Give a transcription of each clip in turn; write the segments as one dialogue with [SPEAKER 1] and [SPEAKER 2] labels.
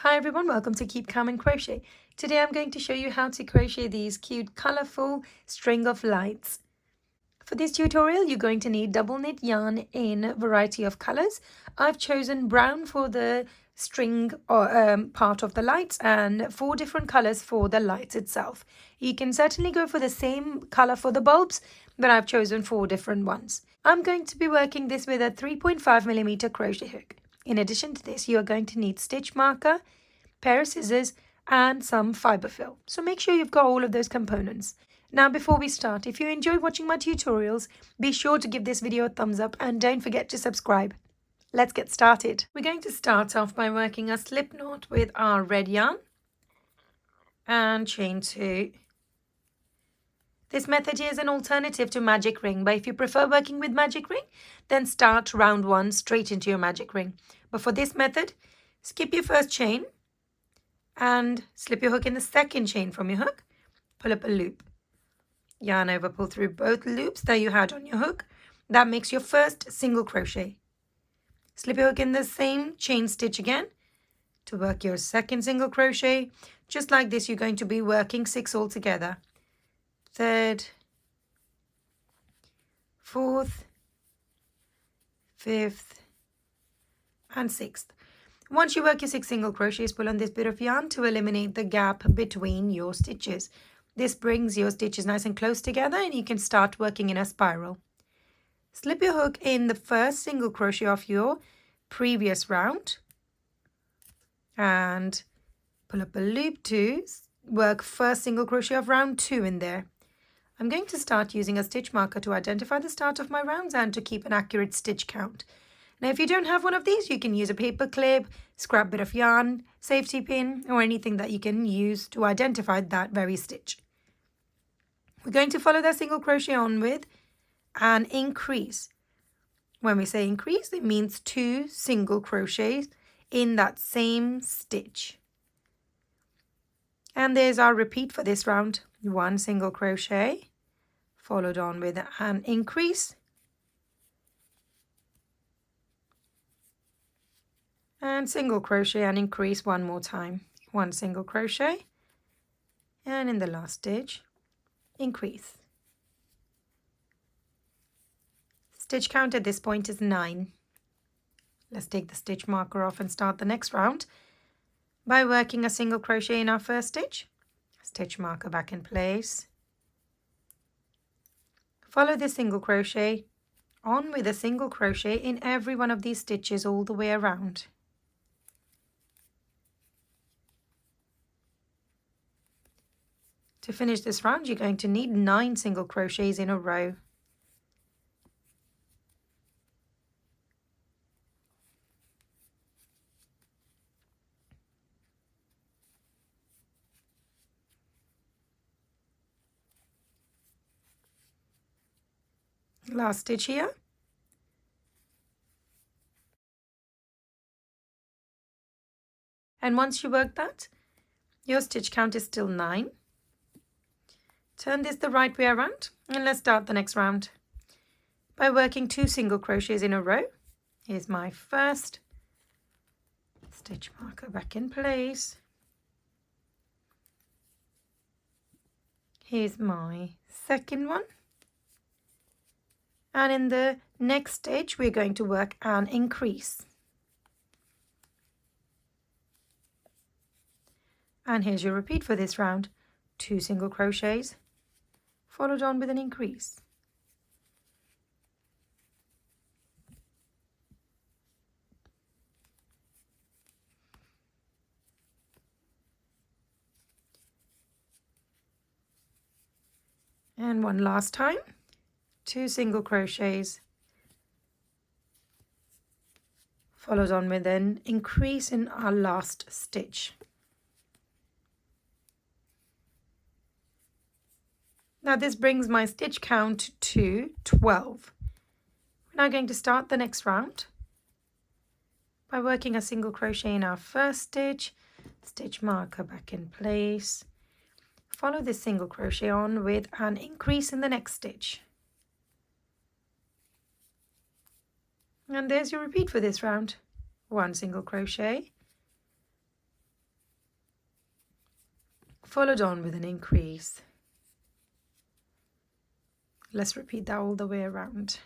[SPEAKER 1] Hi everyone, welcome to Keep Calm and Crochet. Today I'm going to show you how to crochet these cute colorful string of lights. For this tutorial you're going to need double knit yarn in a variety of colors. I've chosen brown for the string or part of the lights and 4 different colors for the lights itself. You can certainly go for the same color for the bulbs, but I've chosen 4 different ones. I'm going to be working this with a 3.5mm crochet hook. In addition to this, you are going to need stitch marker, pair of scissors, and some fiber fill. So make sure you've got all of those components. Now before we start, if you enjoy watching my tutorials, be sure to give this video a thumbs up and don't forget to subscribe. Let's get started. We're going to start off by working a slip knot with our red yarn and chain 2. This method here is an alternative to magic ring, but if you prefer working with magic ring, then start round 1 straight into your magic ring. But for this method, skip your first chain and slip your hook in the second chain from your hook, pull up a loop. Yarn over, pull through both loops that you had on your hook. That makes your first single crochet. Slip your hook in the same chain stitch again to work your second single crochet. Just like this, you're going to be working 6 altogether. Third, fourth, fifth, and sixth. Once you work your 6 single crochets, pull on this bit of yarn to eliminate the gap between your stitches. This brings your stitches nice and close together and you can start working in a spiral. Slip your hook in the first single crochet of your previous round and pull up a loop to work first single crochet of round 2 in there. I'm going to start using a stitch marker to identify the start of my rounds and to keep an accurate stitch count. Now if you don't have one of these, you can use a paper clip, scrap bit of yarn, safety pin, or anything that you can use to identify that very stitch. We're going to follow that single crochet on with an increase. When we say increase, it means 2 single crochets in that same stitch. And there's our repeat for this round. 1 single crochet, followed on with an increase, and single crochet and increase one more time. 1 single crochet, and in the last stitch, increase. Stitch count at this point is 9. Let's take the stitch marker off and start the next round by working a single crochet in our first stitch. Stitch marker back in place. Follow the single crochet on with a single crochet in every one of these stitches all the way around. To finish this round, you're going to need 9 single crochets in a row. Last stitch here. And once you work that, your stitch count is still 9. Turn this the right way around and let's start the next round by working 2 single crochets in a row. Here's my first. Stitch marker back in place. Here's my second one. And in the next stitch, we're going to work an increase. And here's your repeat for this round. 2 single crochets, followed on with an increase. And one last time. 2 single crochets, followed on with an increase in our last stitch. Now this brings my stitch count to 12. We're now going to start the next round by working a single crochet in our first stitch, stitch marker back in place. Follow this single crochet on with an increase in the next stitch. And there's your repeat for this round. 1 single crochet, followed on with an increase. Let's repeat that all the way around.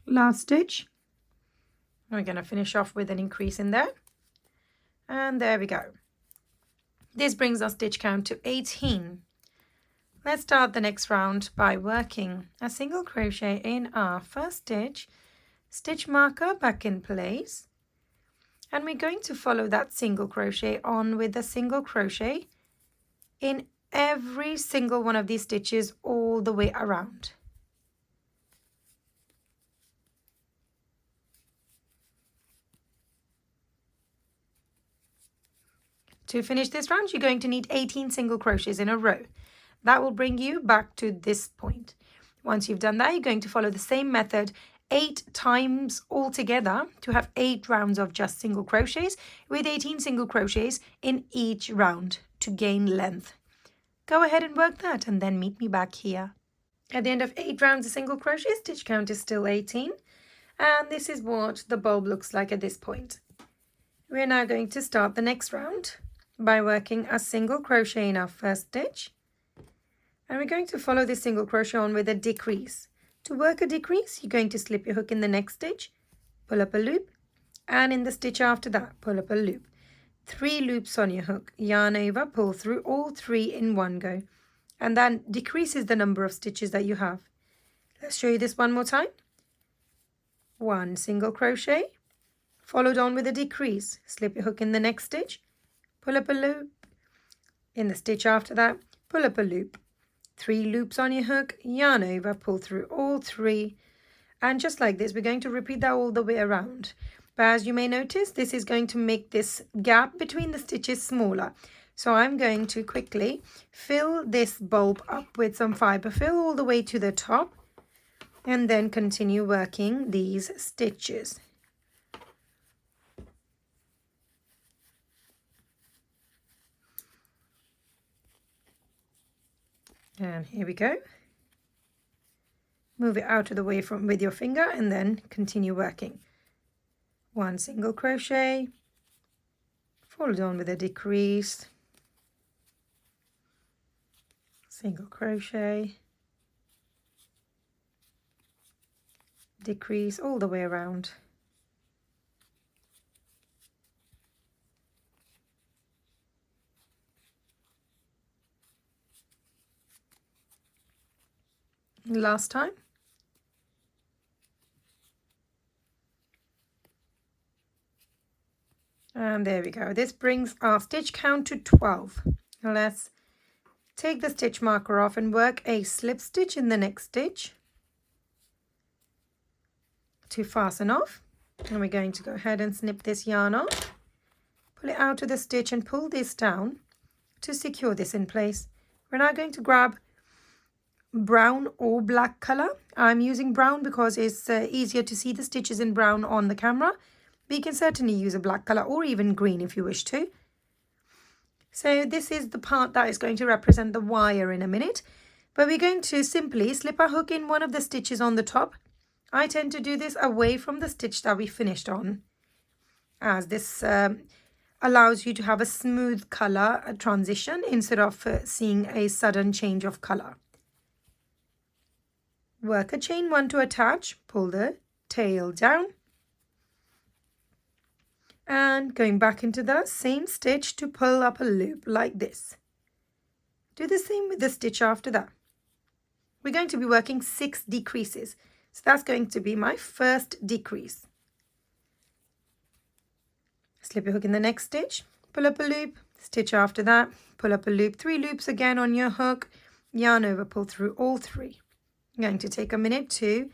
[SPEAKER 1] Last stitch. We're going to finish off with an increase in there. And there we go. This brings our stitch count to 18. Let's start the next round by working a single crochet in our first stitch, stitch marker back in place, and we're going to follow that single crochet on with a single crochet in every single one of these stitches all the way around. To finish this round, you're going to need 18 single crochets in a row. That will bring you back to this point. Once you've done that, you're going to follow the same method 8 times altogether to have 8 rounds of just single crochets with 18 single crochets in each round to gain length. Go ahead and work that and then meet me back here. At the end of 8 rounds of single crochet, stitch count is still 18, and this is what the bulb looks like at this point. We're now going to start the next round by working a single crochet in our first stitch, and we're going to follow this single crochet on with a decrease. To work a decrease, you're going to slip your hook in the next stitch, pull up a loop, and in the stitch after that, pull up a loop. 3 loops on your hook, yarn over, pull through all 3 in one go, and that decreases the number of stitches that you have. Let's show you this one more time. 1 single crochet, followed on with a decrease, slip your hook in the next stitch, pull up a loop, in the stitch after that, pull up a loop. 3 loops on your hook, yarn over, pull through all 3, and just like this, we're going to repeat that all the way around. But as you may notice, this is going to make this gap between the stitches smaller. So I'm going to quickly fill this bulb up with some fiber fill all the way to the top, and then continue working these stitches. And here we go. Move it out of the way from with your finger and then continue working. 1 single crochet, followed on with a decrease, single crochet, decrease all the way around. Last time. And there we go. This brings our stitch count to 12. Now let's take the stitch marker off and work a slip stitch in the next stitch to fasten off. And we're going to go ahead and snip this yarn off, pull it out of the stitch and pull this down to secure this in place. We're now going to grab brown or black color. I'm using brown because it's easier to see the stitches in brown on the camera, but you can certainly use a black color or even green if you wish to. So this is the part that is going to represent the wire in a minute, but we're going to simply slip our hook in one of the stitches on the top. I tend to do this away from the stitch that we finished on, as this allows you to have a smooth color transition instead of seeing a sudden change of color. Work a chain 1 to attach, pull the tail down, and going back into the same stitch to pull up a loop like this. Do the same with the stitch after that. We're going to be working 6 decreases, so that's going to be my first decrease. Slip your hook in the next stitch, pull up a loop, stitch after that, pull up a loop, 3 loops again on your hook, yarn over, pull through all 3. I'm going to take a minute to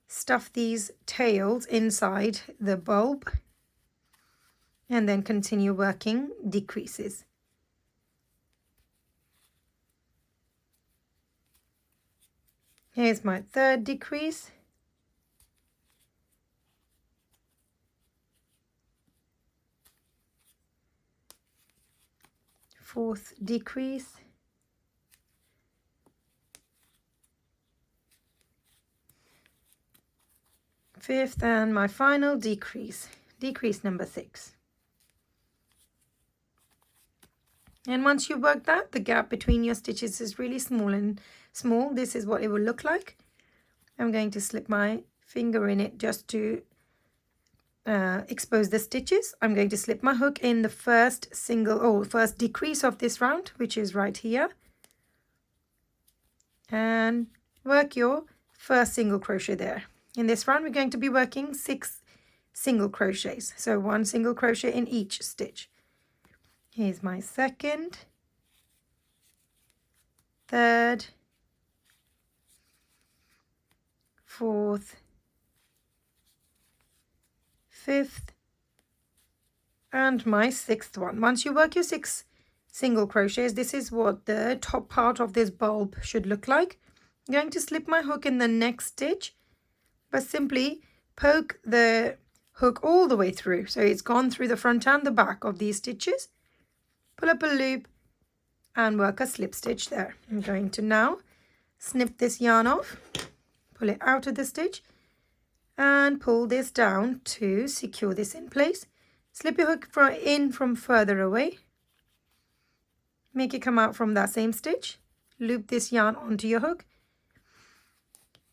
[SPEAKER 1] stuff these tails inside the bulb and then continue working decreases. Here's my third decrease. 4th decrease, 5th, and my final decrease, decrease number 6. And once you work that, the gap between your stitches is really small. This is what it will look like. I'm going to slip my finger in it just to expose the stitches. I'm going to slip my hook in the first decrease of this round, which is right here, and work your first single crochet there. In this round, we're going to be working 6 single crochets, so 1 single crochet in each stitch. Here's my 2nd, 3rd, 4th, 5th, and my 6th one. Once you work your 6 single crochets, this is what the top part of this bulb should look like. I'm going to slip my hook in the next stitch, but simply poke the hook all the way through, so it's gone through the front and the back of these stitches. Pull up a loop and work a slip stitch there. I'm going to now snip this yarn off, pull it out of the stitch, and pull this down to secure this in place. Slip your hook in from further away, make it come out from that same stitch, loop this yarn onto your hook,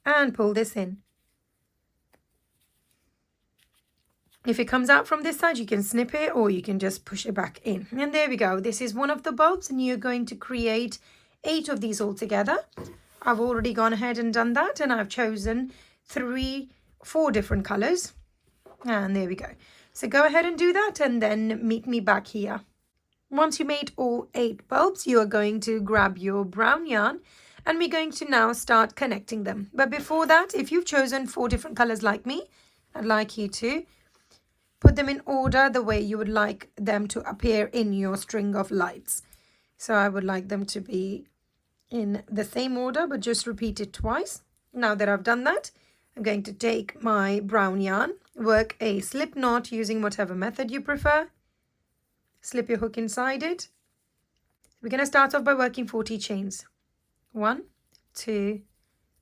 [SPEAKER 1] and pull this in. If it comes out from this side, you can snip it or you can just push it back in. And there we go. This is one of the bulbs, and you're going to create 8 of these all together. I've already gone ahead and done that, and I've chosen 4 different colors. And there we go. So go ahead and do that, and then meet me back here. Once you made all 8 bulbs, you are going to grab your brown yarn, and we're going to now start connecting them. But before that, if you've chosen 4 different colors like me, I'd like you to put them in order the way you would like them to appear in your string of lights. So I would like them to be in the same order, but just repeat it twice. Now that I've done that, I'm going to take my brown yarn, work a slip knot using whatever method you prefer. Slip your hook inside it. We're going to start off by working 40 chains. 1, 2,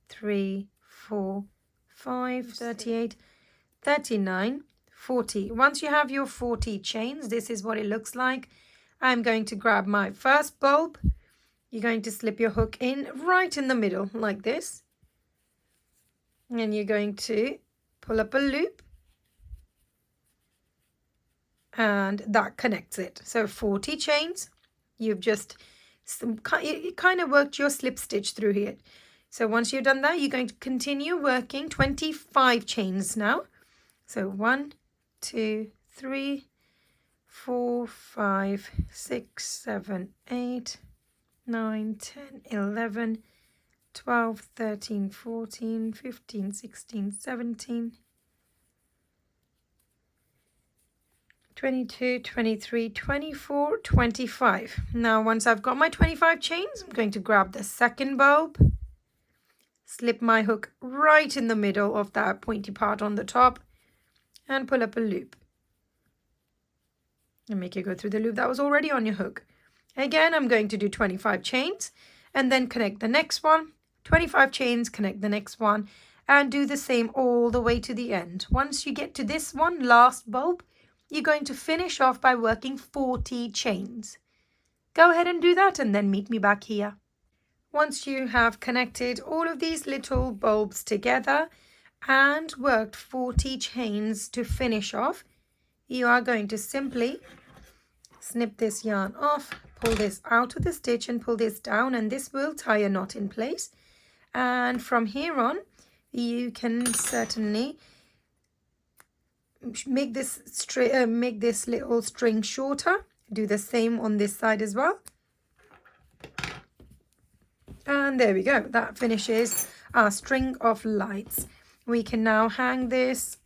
[SPEAKER 1] 3, 4, 5, 38, 39, 40. Once you have your 40 chains, this is what it looks like. I'm going to grab my first bulb. You're going to slip your hook in right in the middle like this. And you're going to pull up a loop. And that connects it. So 40 chains. You've just kind of worked your slip stitch through here. So once you've done that, you're going to continue working 25 chains now. So 1, 2, 3, 4, 5, 6, 7, 8, 9, 10, 11, 12, 13, 14, 15, 16, 17, 22, 23, 24, 25. Now, once I've got my 25 chains, I'm going to grab the second bulb, slip my hook right in the middle of that pointy part on the top, and pull up a loop. And make it go through the loop that was already on your hook. Again, I'm going to do 25 chains, and then connect the next one, 25 chains, connect the next one, and do the same all the way to the end. Once you get to this one last bulb, you're going to finish off by working 40 chains. Go ahead and do that, and then meet me back here. Once you have connected all of these little bulbs together and worked 40 chains to finish off, you are going to simply snip this yarn off, pull this out of the stitch and pull this down, and this will tie a knot in place. And from here on, you can certainly make this little string shorter. Do the same on this side as well. And there we go. That finishes our string of lights. We can now hang this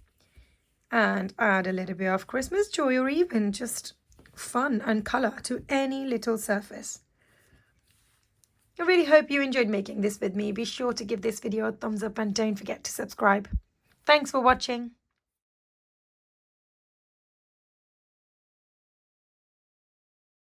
[SPEAKER 1] and add a little bit of Christmas joy or even just fun and color to any little surface. I really hope you enjoyed making this with me. Be sure to give this video a thumbs up and don't forget to subscribe. Thanks for watching.